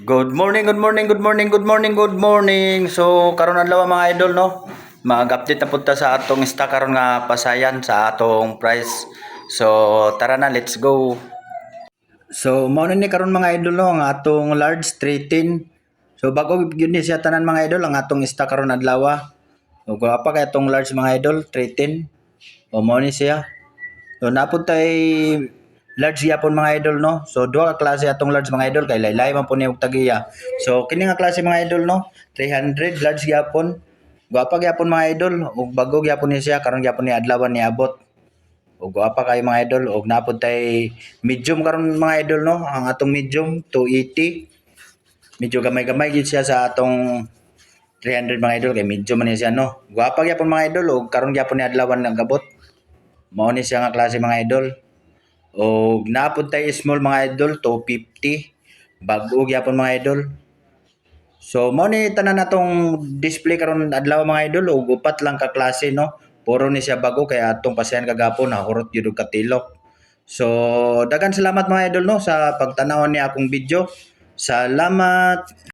Good morning, good morning, good morning, good morning, good morning. So karon adlaw mga idol no. Mag-update na punta sa atong stock karon nga pasayan sa atong price. So tara na, let's go. So mao na ni karon mga idol no, ang atong large 310. So bago gyud ni siya tanan mga idol ang atong stock karon adlaw. So kung apa kay atong large mga idol 310. O mao ni siya. So napod tay large yapon mga idol no. So duha ka klase atong large mga idol kay laylay man po ni og tagiya. So kini nga klase mga idol no, 300 large yapon. Guwapa gyapon mga idol ug bago gyapon ni siya karon gyapon ni adlawan ni abot. Ug guwapa kay mga idol ug napod tay medium karon mga idol no. Ang atong medium 280. Medyo gamay-gamay gyud siya sa atong 300 mga idol kay medyo man ni siya no. Guwapa gyapon mga idol ug karon gyapon ni adlawan nagabot. Mao ni siya nga klase mga idol. O napod tayo small mga idol 250 bag-o gyapon mga idol. So mao ni tanan natong display karon adlaw mga idol ug upat lang ka klase no. Puro ni siya bago kaya atong pasayan kagapon nahurot gyud og katilok. So daghang salamat mga idol no sa pagtanaw ni akong video. Salamat.